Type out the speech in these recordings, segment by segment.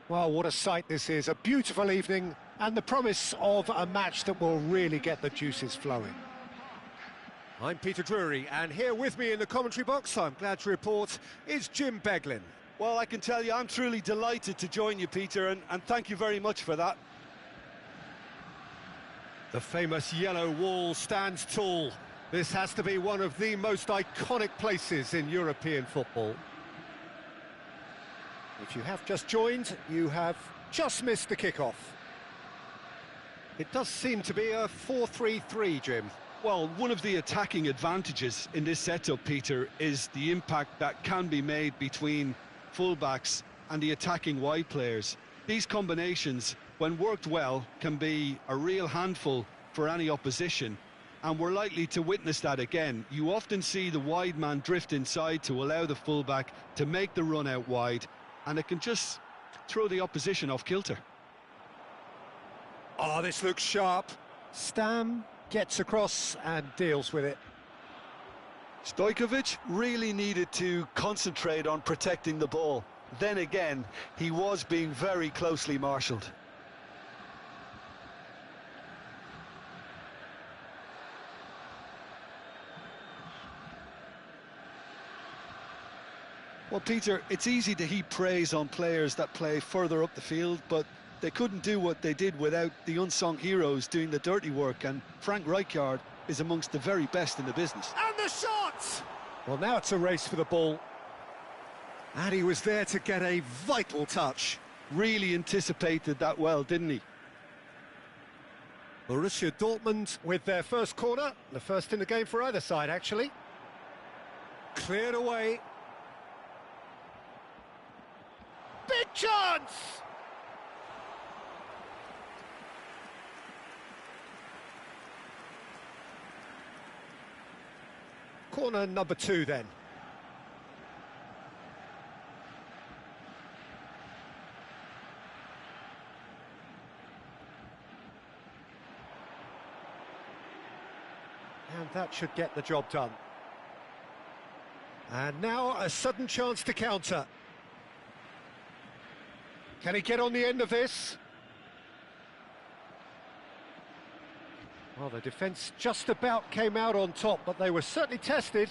Well, what a sight this is. A beautiful evening and the promise of a match that will really get the juices flowing. I'm Peter Drury, and here with me in the commentary box, I'm glad to report, is Jim Beglin. Well, I can tell you I'm truly delighted to join you, Peter, and thank you very much for that. The famous yellow wall stands tall. This has to be one of the most iconic places in European football. If you have just joined, you have just missed the kickoff. It does seem to be a 4-3-3, Jim. Well, one of the attacking advantages in this setup, Peter, is the impact that can be made between fullbacks and the attacking wide players. These combinations, when worked well, can be a real handful for any opposition, and we're likely to witness that again. You often see the wide man drift inside to allow the fullback to make the run out wide, and it can just throw the opposition off kilter. Oh, this looks sharp. Stam gets across and deals with it. Stojkovic really needed to concentrate on protecting the ball. Then again, he was being very closely marshalled. Well, Peter, it's easy to heap praise on players that play further up the field, but they couldn't do what they did without the unsung heroes doing the dirty work, and Frank Rijkaard is amongst the very best in the business. And the shot! Well, now it's a race for the ball. And he was there to get a vital touch. Really anticipated that well, didn't he? Borussia Dortmund with their first corner, the first in the game for either side, actually. Cleared away. Big chance! Corner number 2 then. And that should get the job done. And now a sudden chance to counter. Can he get on the end of this? Well, the defence just about came out on top, but they were certainly tested.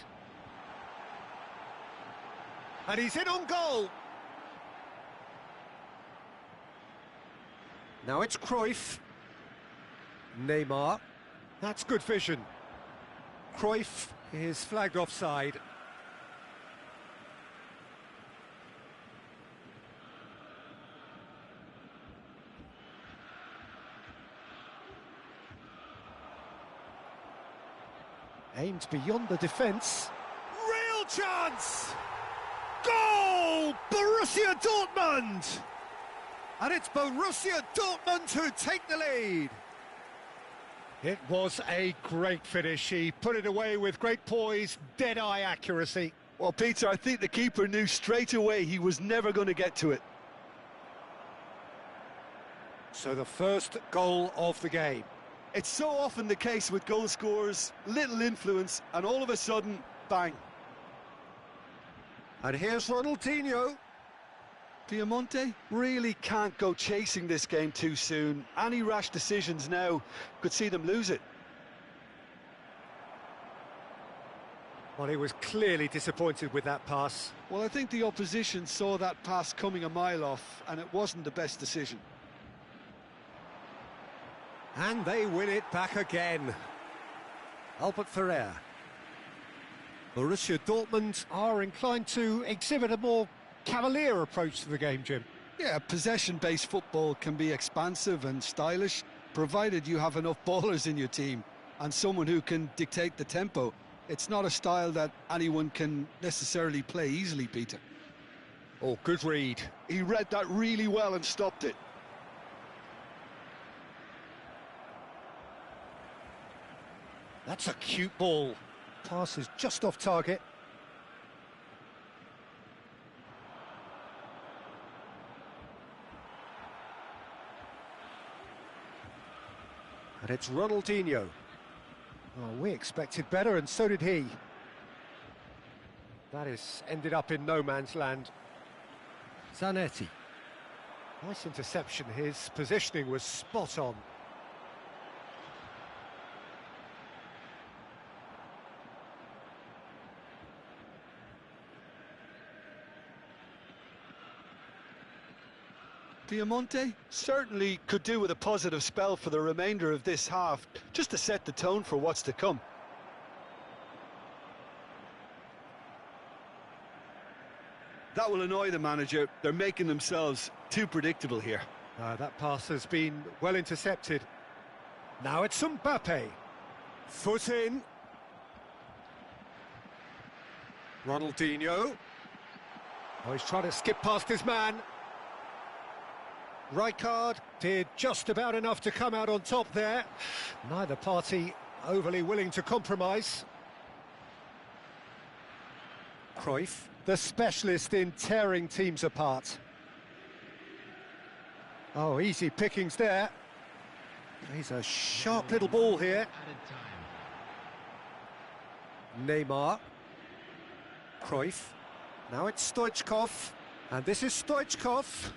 And he's in on goal. Now it's Cruyff. Neymar. That's good vision. Cruyff is flagged offside. Aimed beyond the defence. Real chance! Goal! Borussia Dortmund! And it's Borussia Dortmund who take the lead. It was a great finish. He put it away with great poise, dead-eye accuracy. Well, Peter, I think the keeper knew straight away he was never going to get to it. So the first goal of the game. It's so often the case with goal scorers, little influence, and all of a sudden, bang. And here's Ronaldinho. Piemonte really can't go chasing this game too soon. Any rash decisions now could see them lose it. Well, he was clearly disappointed with that pass. Well, I think the opposition saw that pass coming a mile off, and it wasn't the best decision. And they win it back again. Albert Ferrer. Borussia Dortmund are inclined to exhibit a more cavalier approach to the game, Jim. Yeah, possession-based football can be expansive and stylish, provided you have enough ballers in your team and someone who can dictate the tempo. It's not a style that anyone can necessarily play easily, Peter. Oh, good read. He read that really well and stopped it. That's a cute ball. Pass is just off target. And it's Ronaldinho. Oh, we expected better, and so did he. That has ended up in no man's land. Zanetti. Nice interception, his positioning was spot on. Diamante certainly could do with a positive spell for the remainder of this half, just to set the tone for what's to come. That will annoy the manager. They're making themselves too predictable here. That pass has been well intercepted. Now it's Mbappe. Foot in. Ronaldinho. Oh, he's trying to skip past his man. Rijkaard did just about enough to come out on top there. Neither party overly willing to compromise. Cruyff, the specialist in tearing teams apart. Oh, easy pickings there. He's a sharp little ball here. Neymar. Cruyff. Now it's Stoichkov. And this is Stoichkov.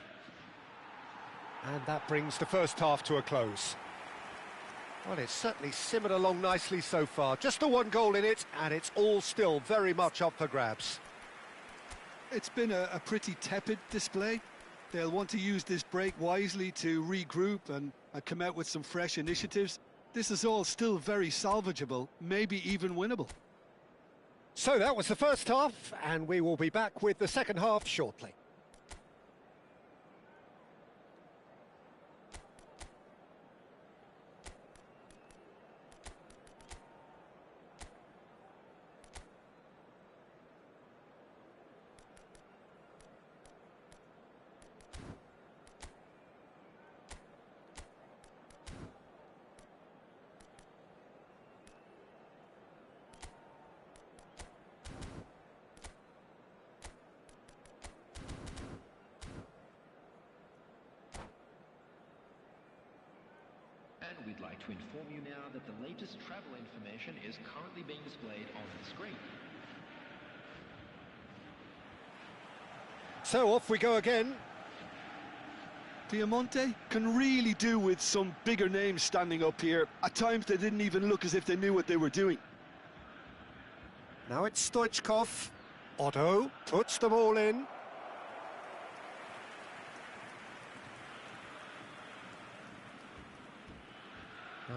And that brings the first half to a close. Well, it's certainly simmered along nicely so far. Just the one goal in it, and it's all still very much up for grabs. It's been a pretty tepid display. They'll want to use this break wisely to regroup and come out with some fresh initiatives. This is all still very salvageable, maybe even winnable. So that was the first half, and we will be back with the second half shortly. And we'd like to inform you now that the latest travel information is currently being displayed on the screen. So off we go again. Diamante can really do with some bigger names standing up here. At times they didn't even look as if they knew what they were doing. Now it's Stoichkov. Otto puts them all in.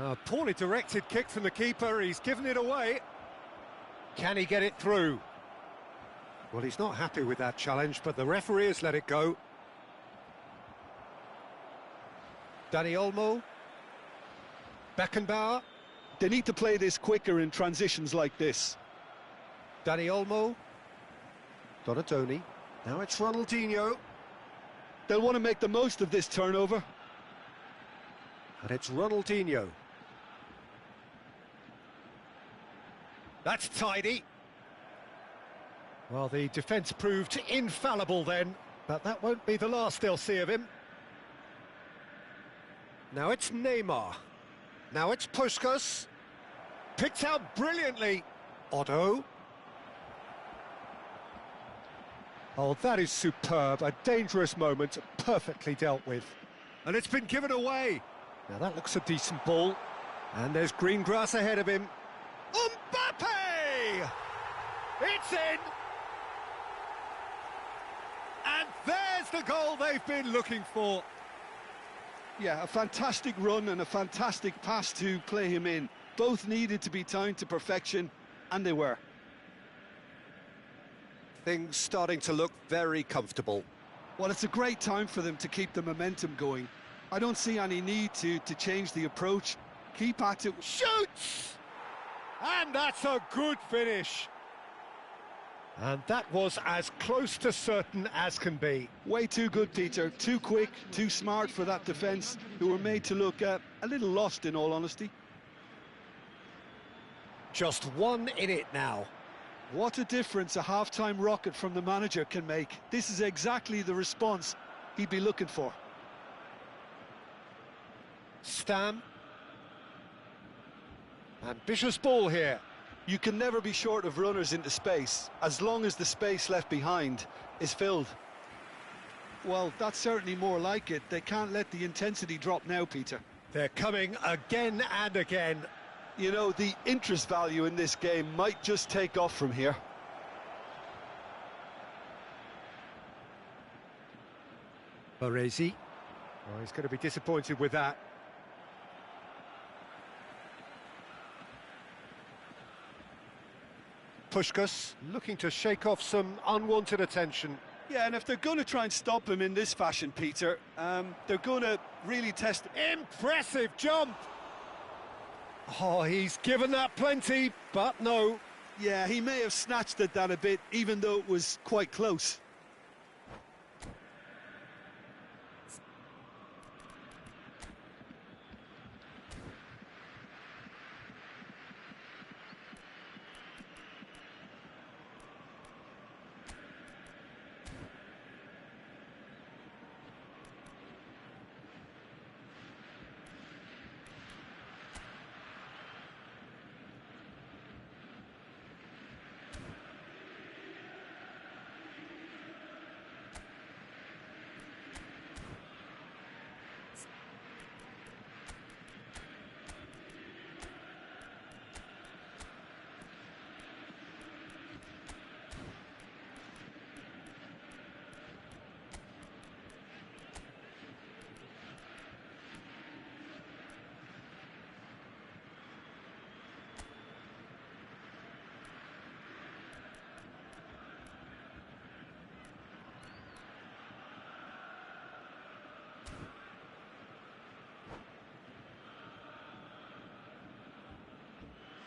A poorly directed kick from the keeper, he's given it away. Can he get it through? Well, he's not happy with that challenge, but the referee has let it go. Dani Olmo. Beckenbauer. They need to play this quicker in transitions like this. Dani Olmo. Donatoni. Now it's Ronaldinho. They'll want to make the most of this turnover. And it's Ronaldinho. That's tidy. Well, the defence proved infallible then, but that won't be the last they'll see of him. Now it's Neymar. Now it's Puskas. Picked out brilliantly. Otto. Oh, that is superb. A dangerous moment, perfectly dealt with. And it's been given away. Now that looks a decent ball. And there's green grass ahead of him. Mbappe! It's in! And there's the goal they've been looking for. Yeah, a fantastic run and a fantastic pass to play him in. Both needed to be timed to perfection, and they were. Things starting to look very comfortable. Well, it's a great time for them to keep the momentum going. I don't see any need to change the approach. Keep at it. Shoots! And that's a good finish. And that was as close to certain as can be. Way too good, Peter. Too quick, too smart for that defence, who were made to look a little lost, in all honesty. Just one in it now. What a difference a half-time rocket from the manager can make. This is exactly the response he'd be looking for. Stam. Ambitious ball here. You can never be short of runners into space, as long as the space left behind is filled. Well, that's certainly more like it. They can't let the intensity drop now, Peter. They're coming again and again. You know, the interest value in this game might just take off from here. Baresi. Oh, he's going to be disappointed with that. Puskás looking to shake off some unwanted attention. Yeah, and if they're going to try and stop him in this fashion, Peter, they're going to really test... Impressive jump! Oh, he's given that plenty, but no. Yeah, he may have snatched at that a bit, even though it was quite close.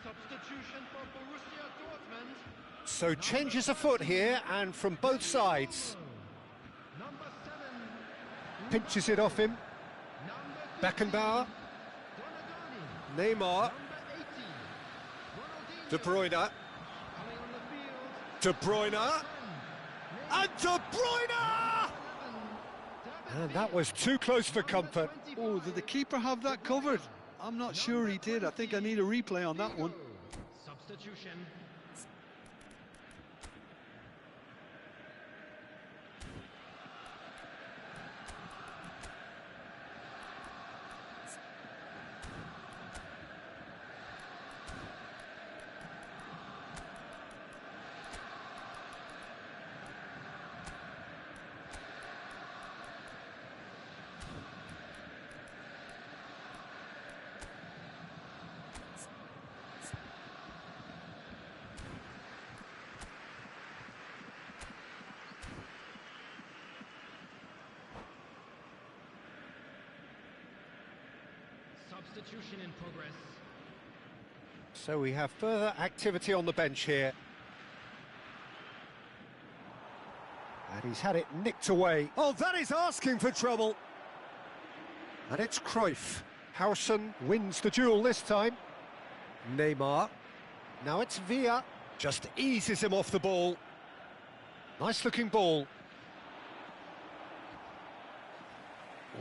Substitution for Borussia Dortmund. So changes afoot here, and from both sides. Number 7. Pinches it off him. Beckenbauer. Donadoni. Neymar. Number 18. De Bruyne. Coming on the field. De Bruyne. And De Bruyne! And that was too close for comfort. Oh, did the keeper have that covered? I'm not sure he did. I think I need a replay on that one. Substitution. Substitution in progress. So we have further activity on the bench here. And he's had it nicked away. Oh, that is asking for trouble. And it's Cruyff. Howson wins the duel this time. Neymar. Now it's Villa. Just eases him off the ball. Nice looking ball.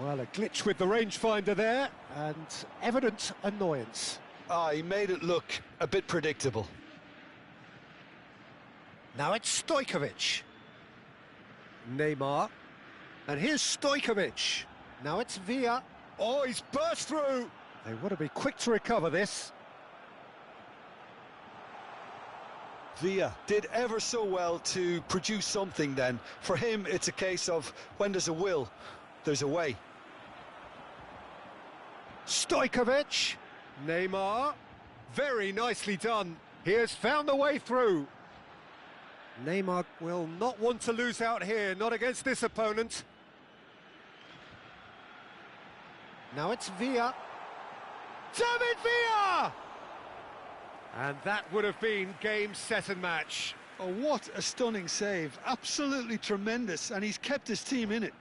Well, a glitch with the rangefinder there, and evident annoyance. Ah, he made it look a bit predictable. Now it's Stojkovic. Neymar. And here's Stojkovic. Now it's Villa. Oh, he's burst through. They want to be quick to recover this. Villa did ever so well to produce something then. For him, it's a case of when there's a will, there's a way. Stojkovic. Neymar. Very nicely done. He has found the way through. Neymar will not want to lose out here, not against this opponent. Now it's Villa. David Villa! And that would have been game, set and match. Oh, what a stunning save. Absolutely tremendous, and he's kept his team in it.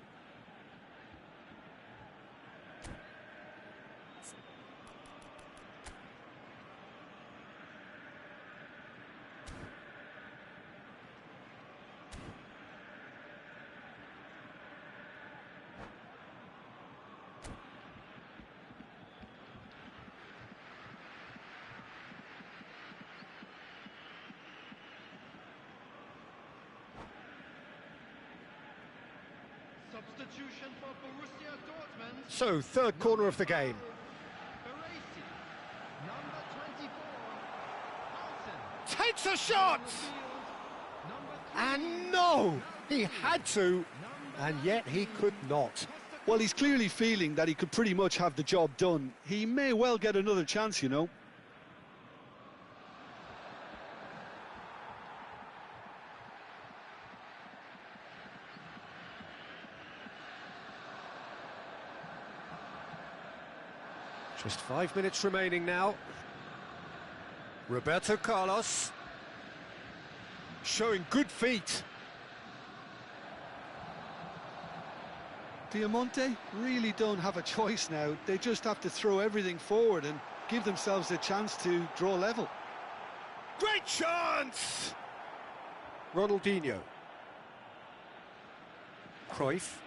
Substitution for Borussia Dortmund. So, third corner of the game. Number 24, Takes a shot! And no! He had to, and yet he could not. Well, he's clearly feeling that he could pretty much have the job done. He may well get another chance, you know. Just 5 minutes remaining now. Roberto Carlos. Showing good feet. Diamante really don't have a choice now. They just have to throw everything forward and give themselves a chance to draw level. Great chance! Ronaldinho. Cruyff.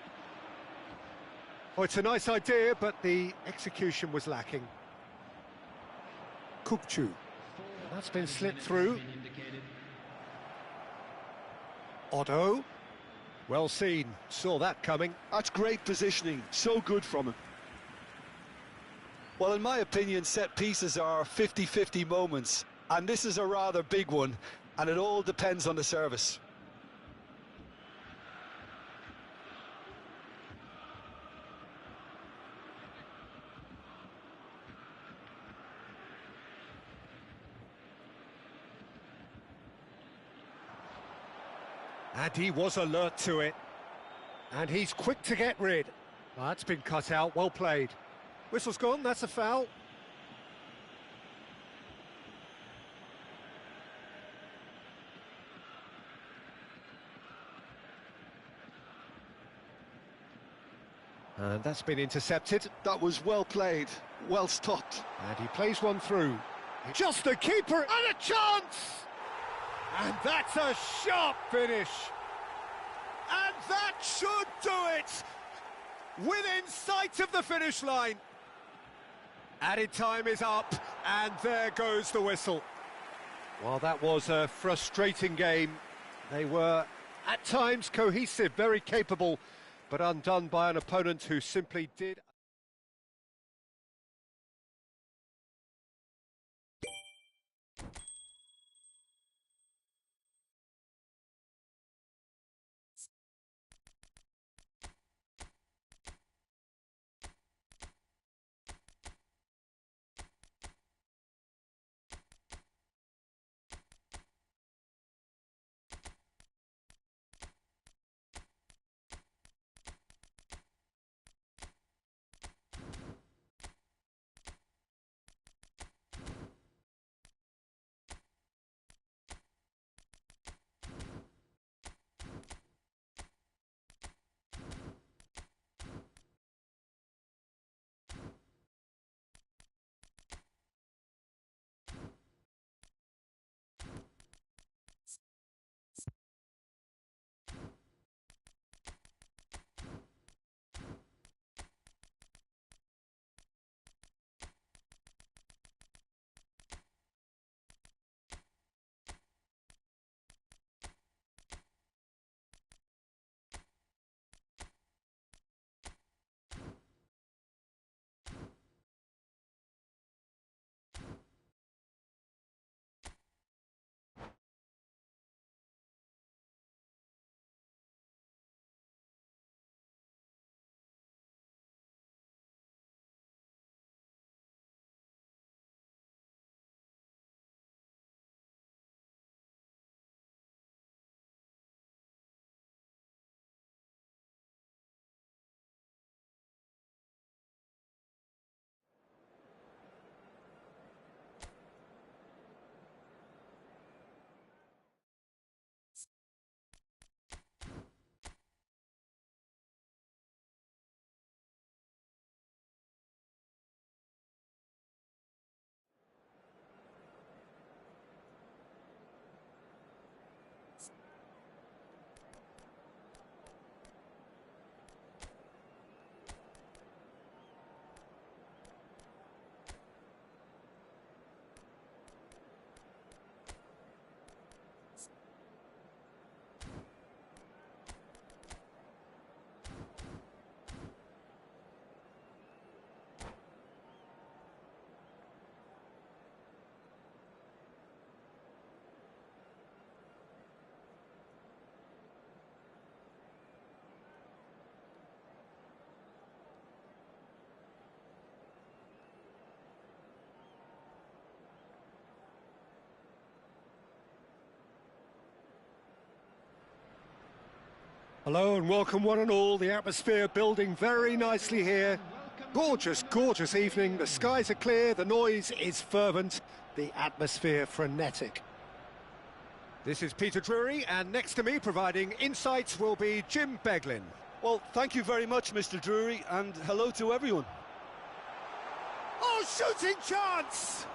Oh, it's a nice idea, but the execution was lacking. Kukçu. That's been slipped through. Otto. Well seen, saw that coming. That's great positioning, so good from him. Well, in my opinion, set pieces are 50-50 moments, and this is a rather big one, and it all depends on the service. And he was alert to it. And he's quick to get rid. Well, that's been cut out, well played. Whistle's gone, that's a foul. And that's been intercepted. That was well played, well stopped. And he plays one through. Just the keeper, and a chance! And that's a sharp finish. And that should do it! Within sight of the finish line. Added time is up, and there goes the whistle. Well, that was a frustrating game. They were, at times, cohesive, very capable, but undone by an opponent who simply did... Hello and welcome one and all. The atmosphere building very nicely here. Gorgeous, gorgeous evening. The skies are clear, the noise is fervent, the atmosphere frenetic. This is Peter Drury, and next to me providing insights will be Jim Beglin. Well, thank you very much, Mr. Drury, and hello to everyone. Oh, shooting chance!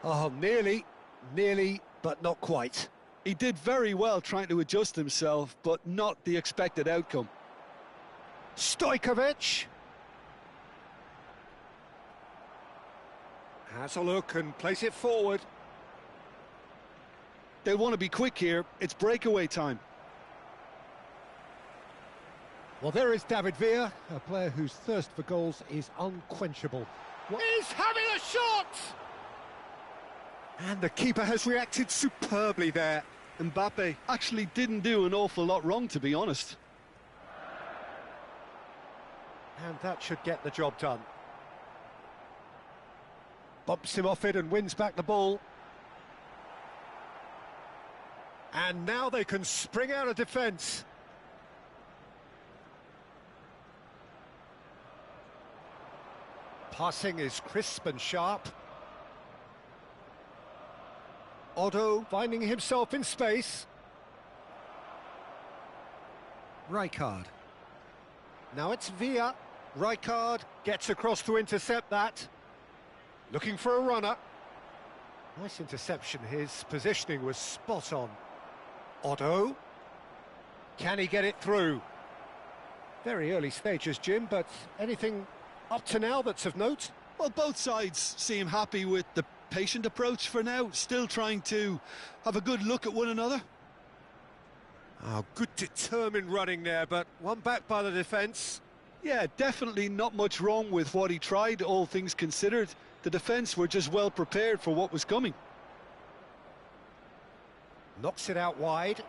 Oh, nearly, but not quite. He did very well trying to adjust himself, but not the expected outcome. Stojkovic has a look and plays it forward. They'll want to be quick here. It's breakaway time. Well, there is David Villa, a player whose thirst for goals is unquenchable. He's having a shot! And the keeper has reacted superbly there. Mbappe actually didn't do an awful lot wrong, to be honest. And that should get the job done. Bumps him off it and wins back the ball. And now they can spring out of defence. Passing is crisp and sharp. Otto finding himself in space. Rijkaard. Now it's Villa. Rijkaard gets across to intercept that. Looking for a runner. Nice interception. His positioning was spot on. Otto. Can he get it through? Very early stages, Jim, but anything up to now that's of note? Well, both sides seem happy with the patient approach for now, still trying to have a good look at one another. Oh, good determined running there, but one back by the defence. Yeah, definitely not much wrong with what he tried, all things considered. The defence were just well prepared for what was coming. Knocks it out wide.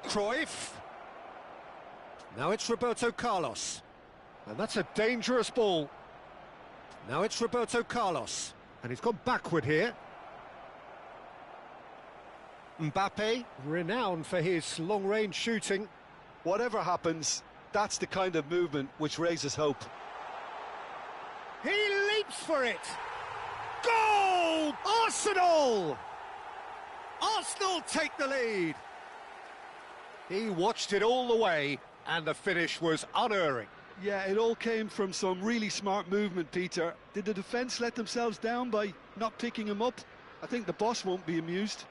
Cruyff. Now it's Roberto Carlos. And that's a dangerous ball. Now it's Roberto Carlos. And he's gone backward here. Mbappe, renowned for his long-range shooting. Whatever happens, that's the kind of movement which raises hope. He leaps for it! Goal! Arsenal! Arsenal take the lead! He watched it all the way, and the finish was unerring. Yeah, it all came from some really smart movement, Peter. Did the defence let themselves down by not picking him up? I think the boss won't be amused.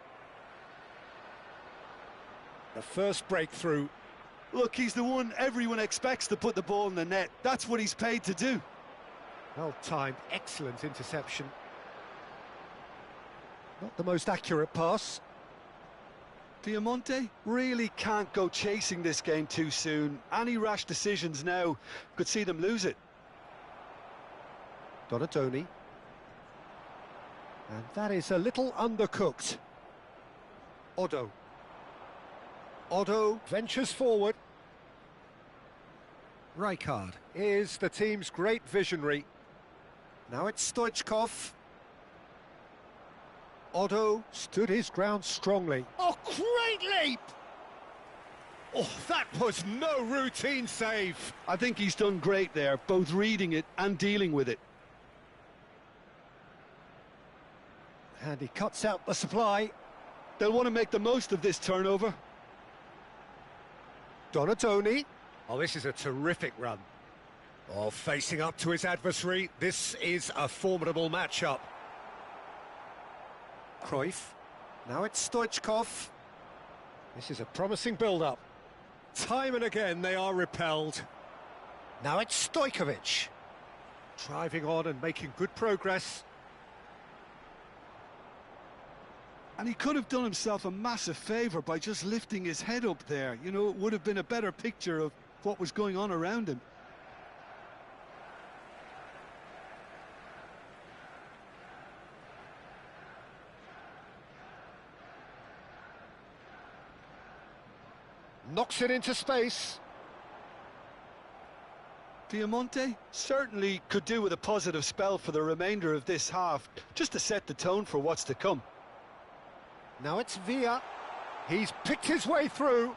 The first breakthrough. Look, he's the one everyone expects to put the ball in the net. That's what he's paid to do. Well-timed, excellent interception. Not the most accurate pass. Diamante really can't go chasing this game too soon. Any rash decisions now could see them lose it. Donatoni. And that is a little undercooked. Otto. Otto ventures forward. Rijkaard is the team's great visionary. Now it's Stoichkov. Otto stood his ground strongly. Oh, great leap! Oh, that was no routine save. I think he's done great there, both reading it and dealing with it. And he cuts out the supply. They'll want to make the most of this turnover. Donatoni. Oh, this is a terrific run. Oh, facing up to his adversary. This is a formidable matchup. Cruyff. Now it's Stoichkov. This is a promising build-up. Time and again they are repelled. Now it's Stojkovic. Driving on and making good progress. And he could have done himself a massive favour by just lifting his head up there. You know, it would have been a better picture of what was going on around him. Knocks it into space. Diamante certainly could do with a positive spell for the remainder of this half, just to set the tone for what's to come. Now it's Villa. He's picked his way through.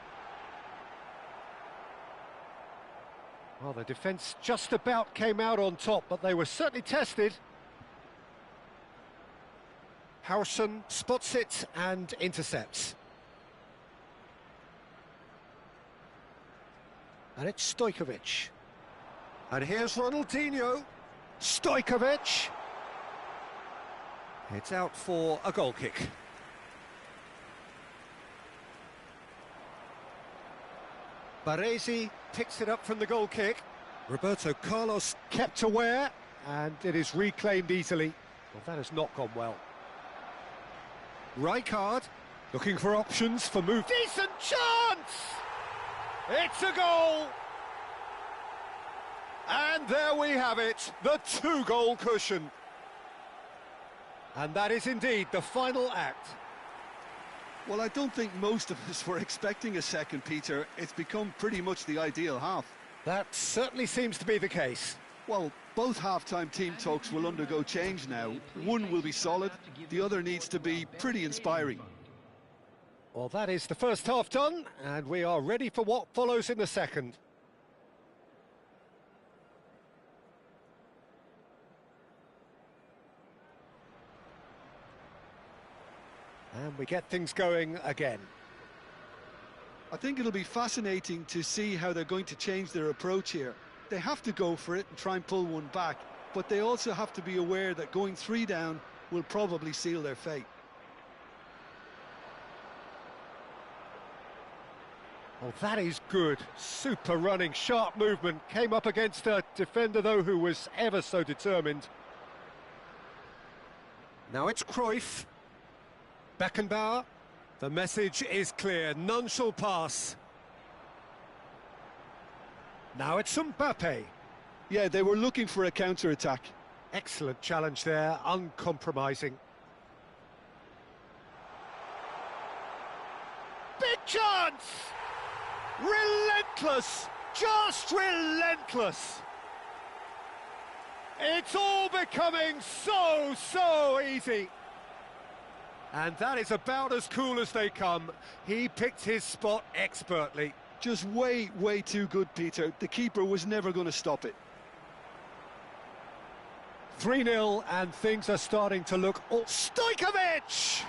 Well, the defence just about came out on top, but they were certainly tested. Harrison spots it and intercepts. And it's Stojkovic. And here's Ronaldinho. Stojkovic. It's out for a goal kick. Baresi picks it up from the goal kick. Roberto Carlos kept aware, and it is reclaimed easily. Well, that has not gone well. Rijkaard looking for options for move. Decent chance! It's a goal! And there we have it, the two-goal cushion. And that is indeed the final act. Well, I don't think most of us were expecting a second, Peter. It's become pretty much the ideal half. That certainly seems to be the case. Well, both half-time team talks will undergo change now. One will be solid, the other needs to be pretty inspiring. Well, that is the first half done, and we are ready for what follows in the second. And we get things going again. I think it'll be fascinating to see how they're going to change their approach here. They have to go for it and try and pull one back, but they also have to be aware that going 3 down will probably seal their fate. Oh, that is good. Super running, sharp movement. Came up against a defender, though, who was ever so determined. Now it's Cruyff. Beckenbauer. The message is clear. None shall pass. Now it's Mbappe. Yeah, they were looking for a counter-attack. Excellent challenge there, uncompromising. Big chance! Relentless! Just relentless! It's all becoming so easy. And that is about as cool as they come. He picked his spot expertly. Just way too good, Peter. The keeper was never going to stop it. 3-0, and things are starting to look... Oh, Stojkovic!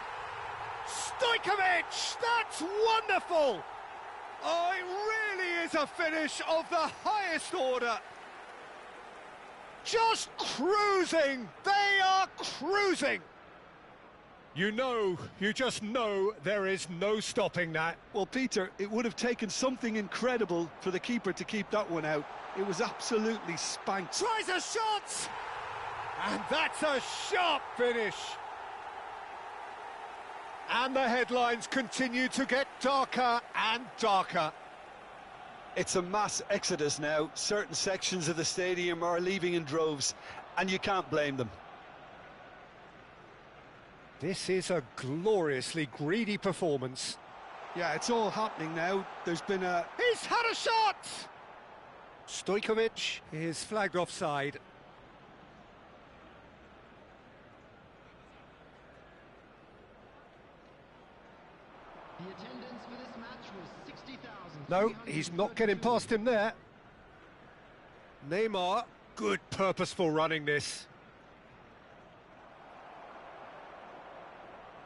Stojkovic! That's wonderful! Oh, it really is a finish of the highest order. Just cruising! They are cruising! You just know there is no stopping that. Well, Peter, it would have taken something incredible for the keeper to keep that one out. It was absolutely spanked. Tries a shot! And that's a sharp finish. And the headlines continue to get darker and darker. It's a mass exodus now. Certain sections of the stadium are leaving in droves, and you can't blame them. This is a gloriously greedy performance. Yeah, it's all happening now. There's been a... He's had a shot! Stojkovic is flagged offside. The attendance for this match was 60,000. No, he's not getting past him there. Neymar, good purposeful running this.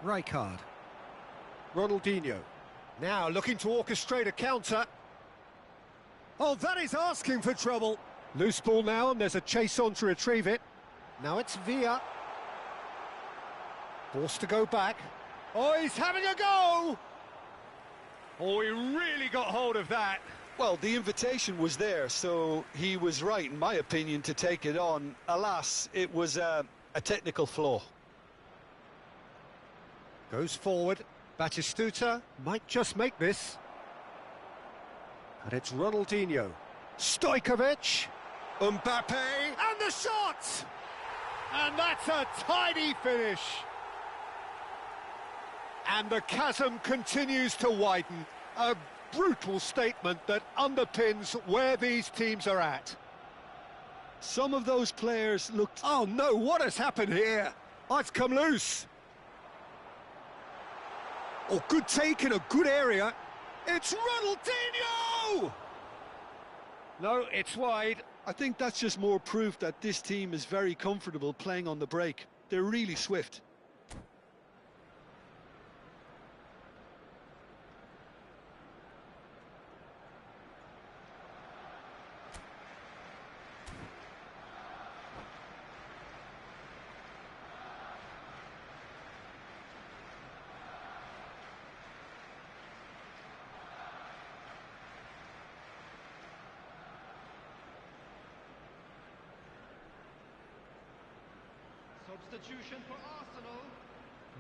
Rijkaard. Ronaldinho. Now looking to orchestrate a counter. Oh, that is asking for trouble. Loose ball now, and there's a chase on to retrieve it. Now it's Villa. Forced to go back. Oh, he's having a go! Oh, he really got hold of that. Well, the invitation was there, so he was right, in my opinion, to take it on. Alas, it was a technical flaw. Goes forward. Batistuta might just make this. And it's Ronaldinho. Stojkovic. Mbappe. And the shot! And that's a tidy finish. And the chasm continues to widen. A brutal statement that underpins where these teams are at. Some of those players looked... Oh no, what has happened here? Oh, it's come loose. Oh, good take in a good area. It's Ronaldinho! No, it's wide. I think that's just more proof that this team is very comfortable playing on the break. They're really swift. Substitution for Arsenal.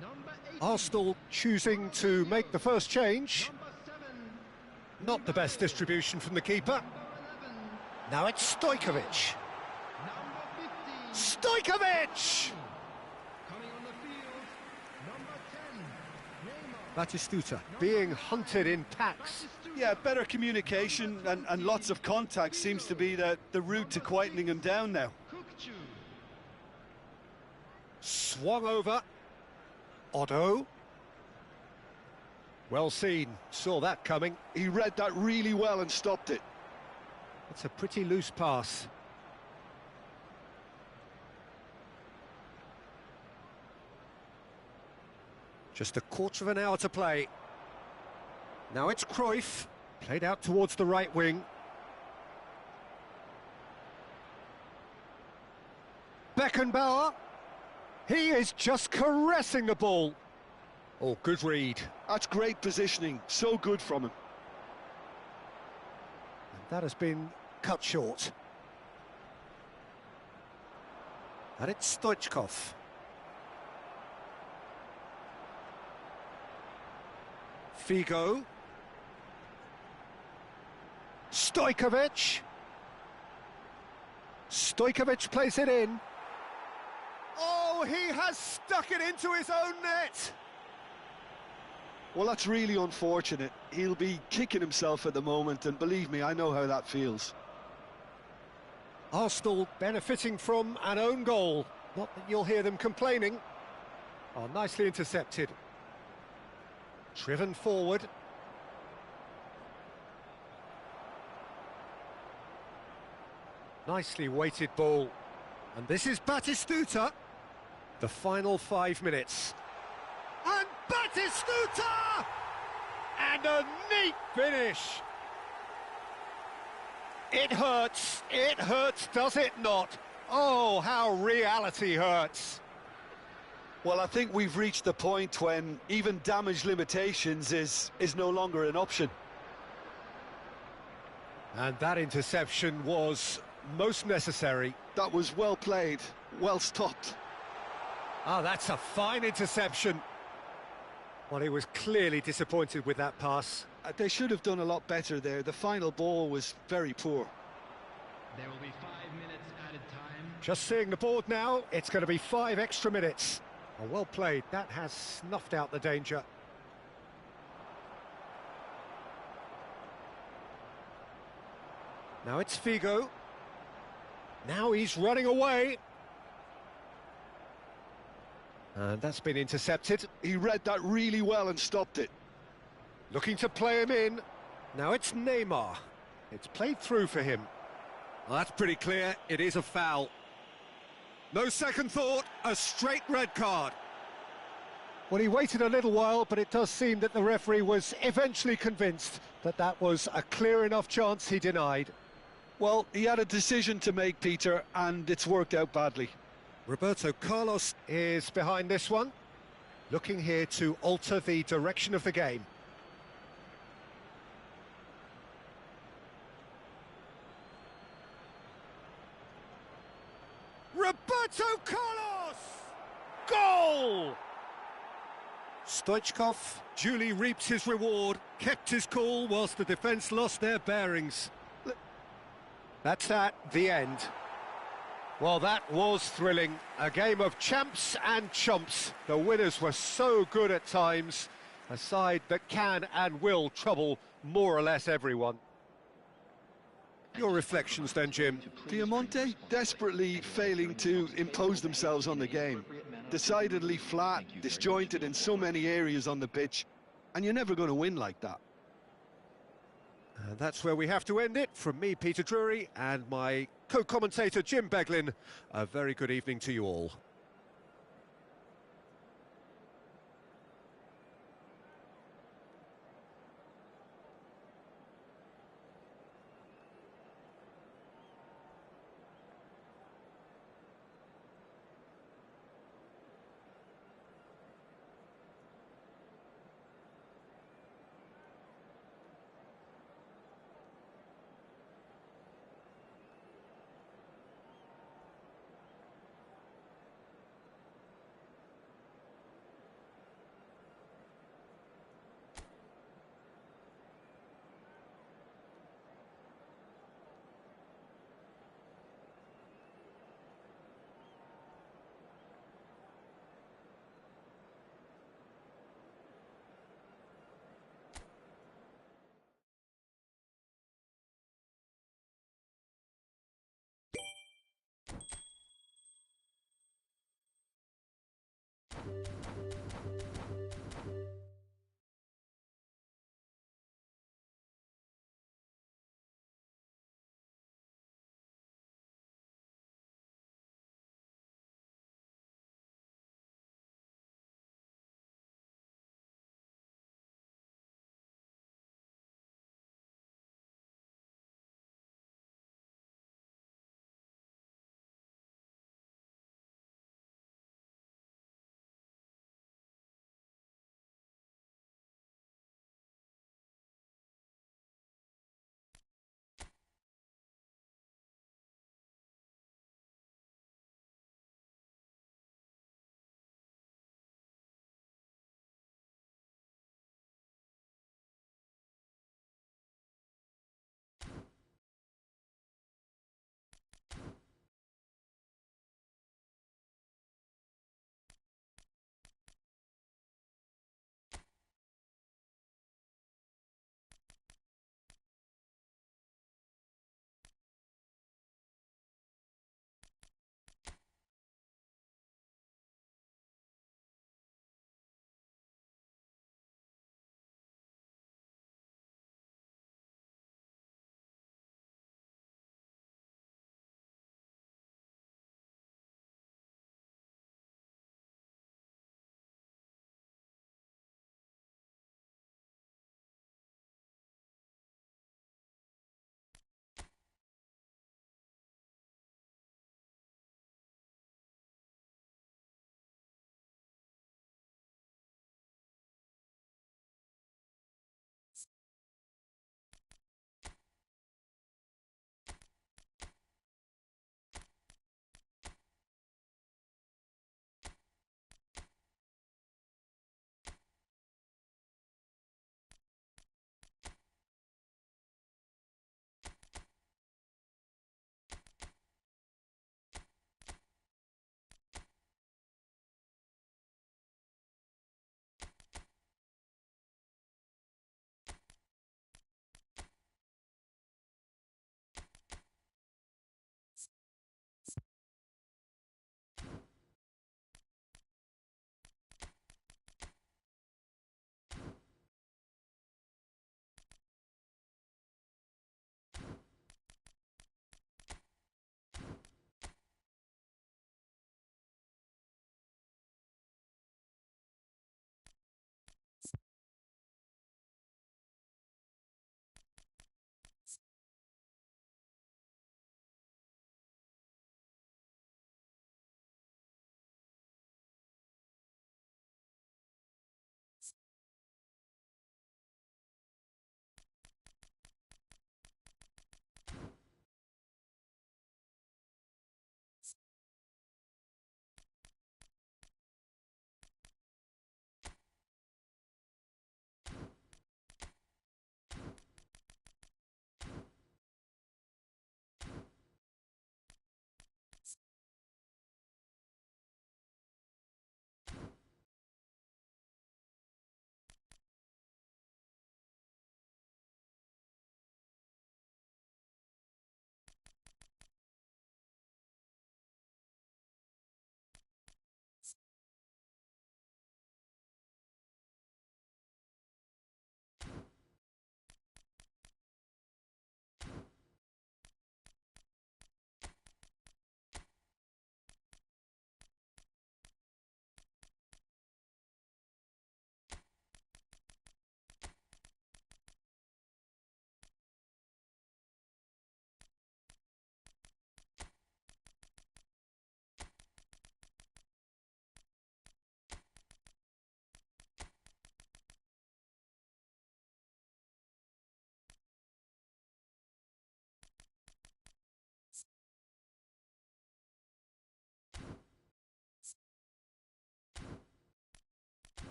Number 18. Arsenal choosing to make the first change. Number 7. Not the best distribution from the keeper. Number 11. Now it's Stojkovic. Number 15. Stojkovic! Coming on the field. Number 10. Neymar. Batistuta being hunted in packs. Yeah, better communication and lots of contact seems to be the route to quietening him down now. Kukcu. Swung over. Otto. Well seen. Saw that coming. He read that really well and stopped it. It's a pretty loose pass. Just a quarter of an hour to play. Now it's Cruyff. Played out towards the right wing. Beckenbauer. He is just caressing the ball. Oh, good read. That's great positioning. So good from him. And that has been cut short. And it's Stoichkov. Figo. Stojkovic. Stojkovic plays it in. Oh, he has stuck it into his own net. Well, that's really unfortunate. He'll be kicking himself at the moment, and believe me, I know how that feels. Arsenal benefiting from an own goal. Not that you'll hear them complaining. Oh, nicely intercepted. Driven forward. Nicely weighted ball. And this is Batistuta. The final 5 minutes. And Batistuta! And a neat finish. It hurts, does it not? Oh, how reality hurts. Well, I think we've reached the point when even damage limitations is no longer an option. And that interception was most necessary. That was well played, well stopped. Ah, that's a fine interception. Well, he was clearly disappointed with that pass. They should have done a lot better there. The final ball was very poor. There will be 5 minutes added time. Just seeing the board now, it's going to be 5 extra minutes. Oh, well played. That has snuffed out the danger. Now it's Figo. Now he's running away. And that's been intercepted. He read that really well and stopped it. Looking to play him in. Now it's Neymar. It's played through for him. Well, that's pretty clear. It is a foul. No second thought, a straight red card. Well, he waited a little while, but it does seem that the referee was eventually convinced that that was a clear enough chance he denied. Well, he had a decision to make, Peter, and it's worked out badly. Roberto Carlos is behind this one, looking here to alter the direction of the game. Roberto Carlos! Goal! Stoichkov duly reaped his reward, kept his cool whilst the defence lost their bearings. That's at the end. Well, that was thrilling. A game of champs and chumps. The winners were so good at times. A side that can and will trouble more or less everyone. Your reflections then, Jim? Diamante desperately failing to impose themselves on the game. Decidedly flat, disjointed in so many areas on the pitch. And you're never going to win like that. And that's where we have to end it. From me, Peter Drury, and my co-commentator, Jim Beglin, a very good evening to you all.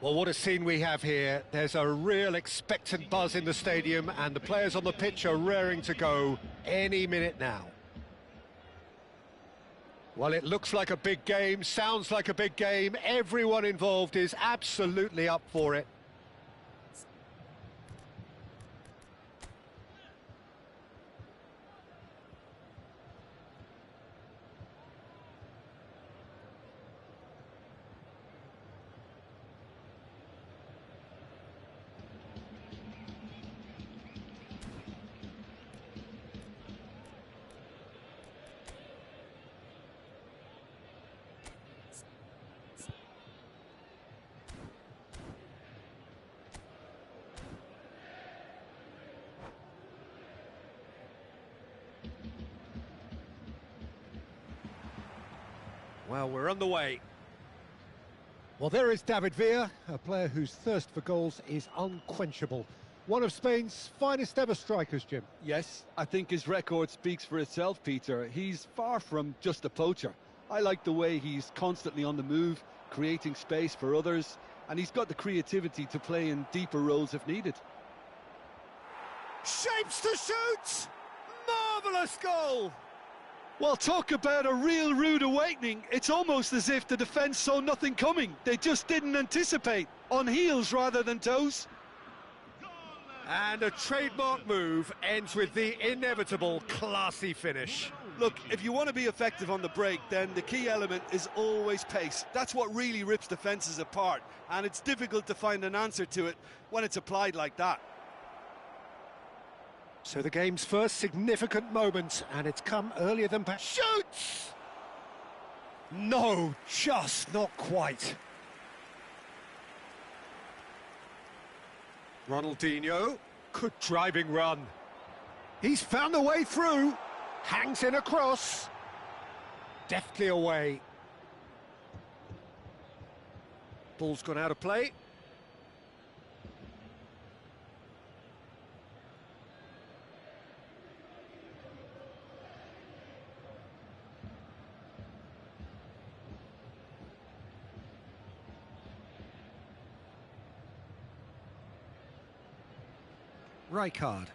Well, what a scene we have here. There's a real expectant buzz in the stadium, and the players on the pitch are raring to go any minute now. Well, it looks like a big game, sounds like a big game. Everyone involved is absolutely up for it. Well, we're on the way. Well, there is David Villa, a player whose thirst for goals is unquenchable. One of Spain's finest ever strikers, Jim. Yes, I think his record speaks for itself, Peter. He's far from just a poacher. I like the way he's constantly on the move, creating space for others, and he's got the creativity to play in deeper roles if needed. Shapes to shoot! Marvellous goal! Well, talk about a real rude awakening. It's almost as if the defence saw nothing coming. They just didn't anticipate. On heels rather than toes. And a trademark move ends with the inevitable classy finish. Look, if you want to be effective on the break, then the key element is always pace. That's what really rips defences apart, and it's difficult to find an answer to it when it's applied like that. So the game's first significant moment, and it's come earlier than perhaps. Shoots! No, just not quite. Ronaldinho, good driving run. He's found the way through, hangs in across, deftly away. Ball's gone out of play. Rijkaard.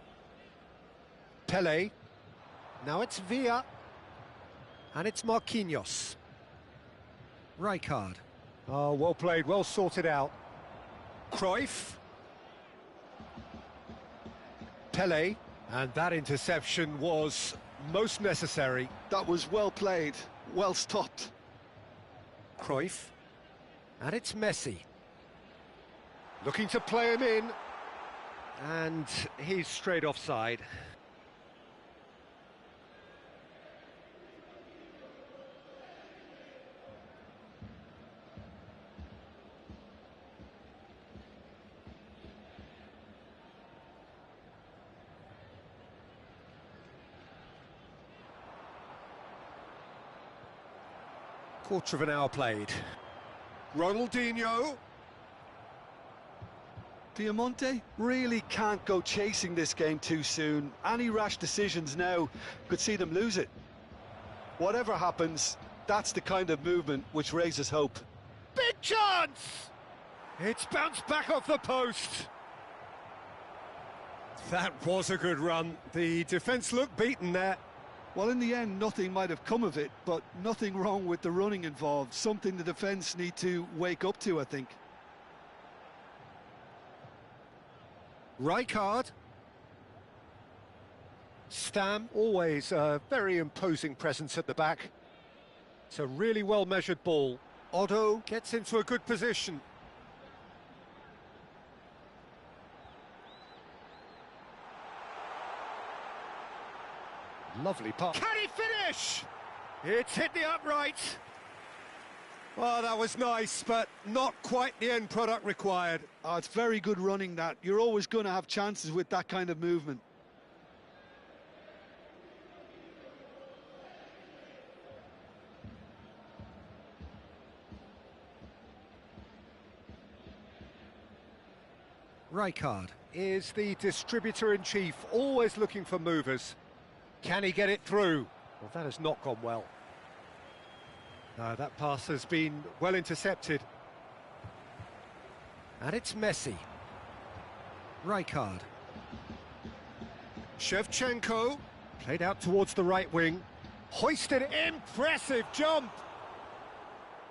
Pele. Now it's Villa. And it's Marquinhos. Rijkaard. Oh, well played, well sorted out. Cruyff. Pele. And that interception was most necessary. That was well played, well stopped. Cruyff. And it's Messi. Looking to play him in. And he's straight offside. Quarter of an hour played. Ronaldinho. Diamante really can't go chasing this game too soon. Any rash decisions now could see them lose it. Whatever happens, that's the kind of movement which raises hope. Big chance! It's bounced back off the post. That was a good run. The defence looked beaten there. Well, in the end, nothing might have come of it, but nothing wrong with the running involved. Something the defence need to wake up to, I think. Rijkaard. Stam, always a very imposing presence at the back. It's a really well-measured ball. Otto gets into a good position. Lovely pass. Can he finish? It's hit the upright. Oh, that was nice, but not quite the end product required. Oh, it's very good running, that. You're always going to have chances with that kind of movement. Rijkaard is the distributor-in-chief, always looking for movers. Can he get it through? Well, that has not gone well. No, that pass has been well intercepted. And it's Messi. Rijkaard. Shevchenko. Played out towards the right wing. Hoisted, impressive jump!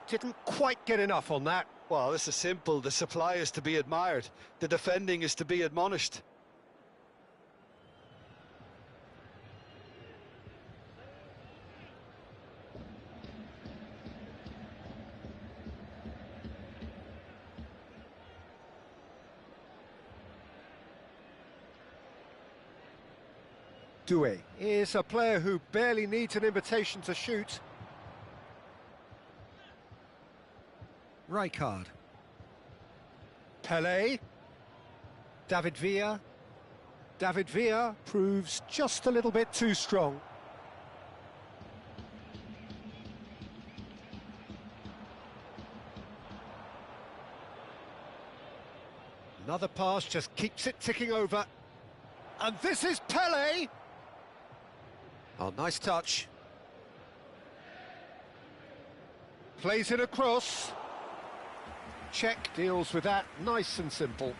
Didn't quite get enough on that. Well, this is simple. The supply is to be admired. The defending is to be admonished. Doué is a player who barely needs an invitation to shoot. Rijkaard. Pelé. David Villa. David Villa proves just a little bit too strong. Another pass just keeps it ticking over. And this is Pelé! Oh, nice touch. Plays it across. Czech deals with that, nice and simple.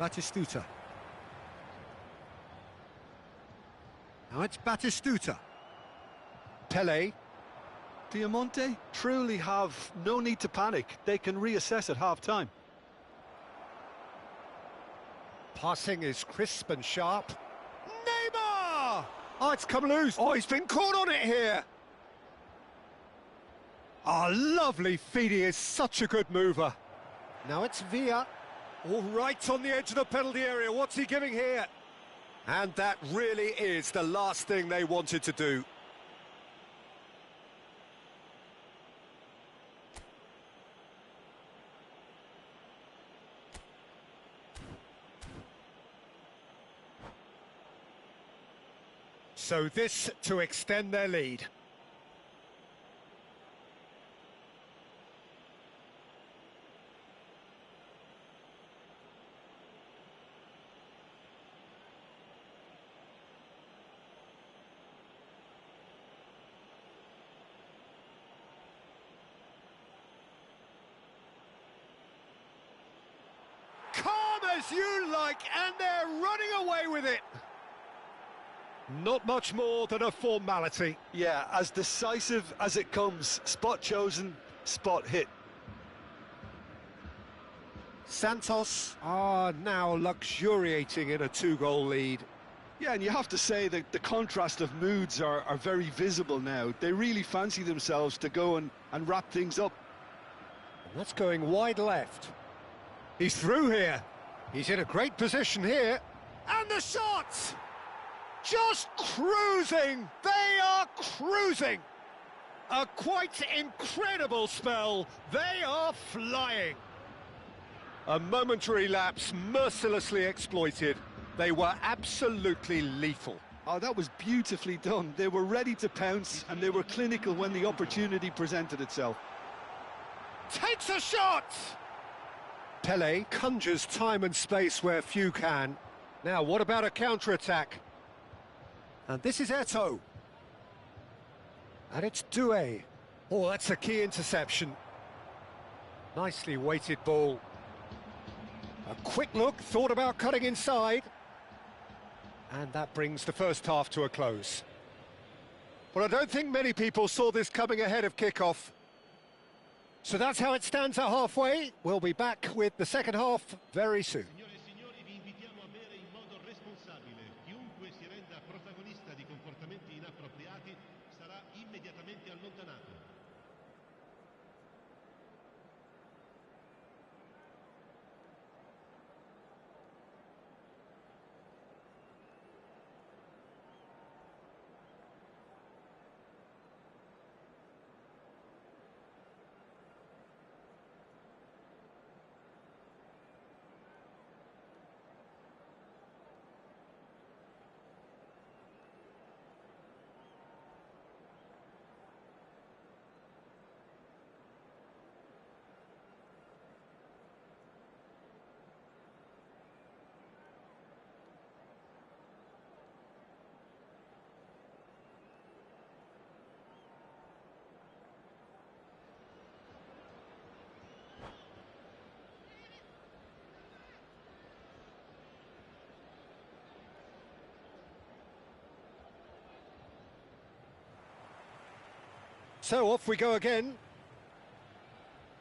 Batistuta. Now it's Batistuta. Pelé. Diamante truly have no need to panic. They can reassess at half-time. Passing is crisp and sharp. Neymar! Oh, it's come loose. Oh, he's been caught on it here. Oh, lovely feed. He is such a good mover. Now it's Villa. All right on the edge of the penalty area. What's he giving here? And that really is the last thing they wanted to do. So this to extend their lead. Calm as you like, and they're running away with it. Not much more than a formality. Yeah, as decisive as it comes. Spot chosen, spot hit. Santos are now luxuriating in a two-goal lead. Yeah, and you have to say that the contrast of moods are very visible now. They really fancy themselves to go and wrap things up. And that's going wide left. He's through here. He's in a great position here. And the shot! Just cruising! They are cruising! A quite incredible spell. They are flying. A momentary lapse mercilessly exploited. They were absolutely lethal. Oh, that was beautifully done. They were ready to pounce and they were clinical when the opportunity presented itself. Takes a shot! Pelé conjures time and space where few can. Now, what about a counter-attack? And this is Eto'o. And it's Doué. Oh, that's a key interception. Nicely weighted ball. A quick look, thought about cutting inside. And that brings the first half to a close. But I don't think many people saw this coming ahead of kickoff. So that's how it stands at halfway. We'll be back with the second half very soon. So off we go again.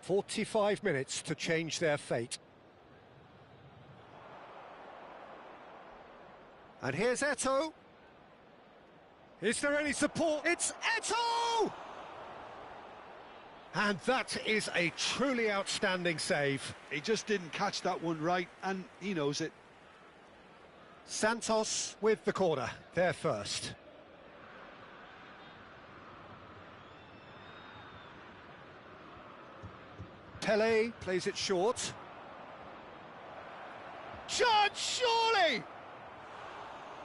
45 minutes to change their fate. And here's Eto'o. Is there any support? It's Eto'o! And that is a truly outstanding save. He just didn't catch that one right, and he knows it. Santos with the corner, there first. Pele plays it short. Chance, surely!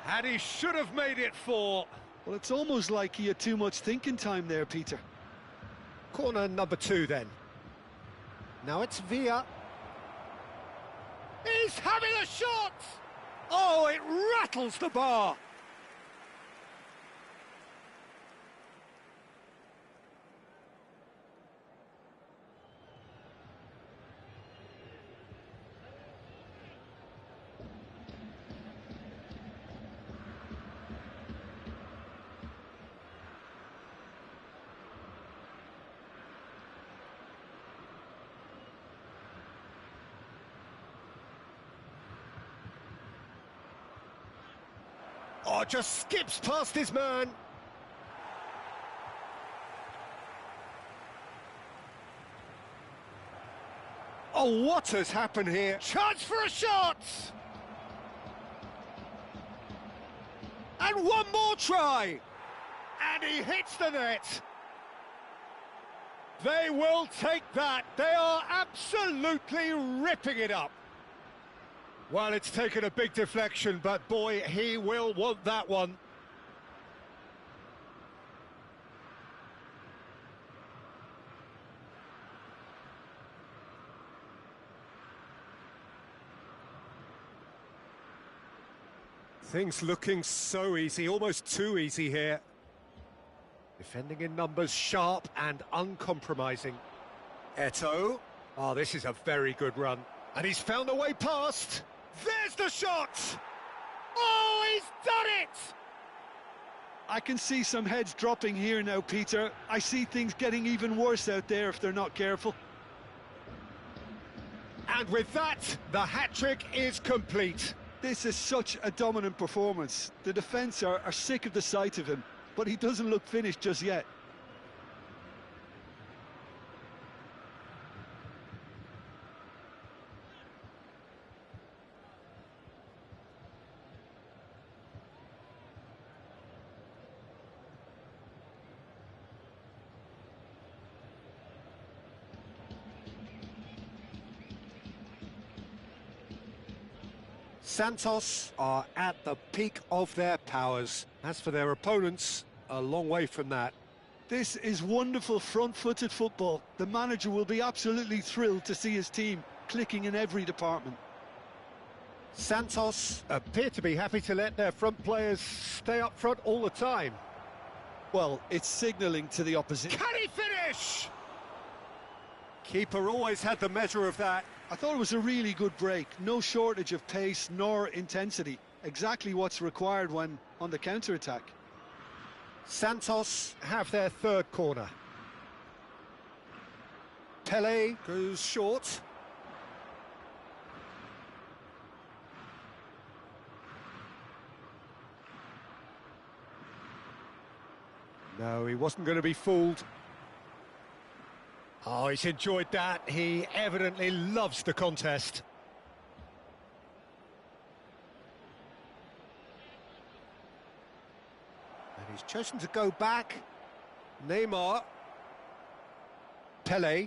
And he should have made it 4. Well, it's almost like he had too much thinking time there, Peter. Corner number 2 then. Now it's Villa. He's having a shot! Oh, it rattles the bar! Oh, just skips past his man. Oh, what has happened here? Chance for a shot! And one more try! And he hits the net. They will take that. They are absolutely ripping it up. Well, it's taken a big deflection, but boy, he will want that one. Things looking so easy, almost too easy here. Defending in numbers, sharp and uncompromising. Eto'o. Oh, this is a very good run. And he's found a way past. There's the shot! Oh, he's done it! I can see some heads dropping here now, Peter. I see things getting even worse out there if they're not careful. And with that, the hat-trick is complete. This is such a dominant performance. The defence are sick of the sight of him, but he doesn't look finished just yet. Santos are at the peak of their powers. As for their opponents, a long way from that. This is wonderful front-footed football. The manager will be absolutely thrilled to see his team clicking in every department. Santos appear to be happy to let their front players stay up front all the time. Well, it's signalling to the opposition. Can he finish? Keeper always had the measure of that. I thought it was a really good break. No shortage of pace nor intensity. Exactly what's required when on the counter-attack. Santos have their third corner. Pele goes short. No, he wasn't going to be fooled. Oh, he's enjoyed that. He evidently loves the contest. And he's chosen to go back. Neymar. Pele.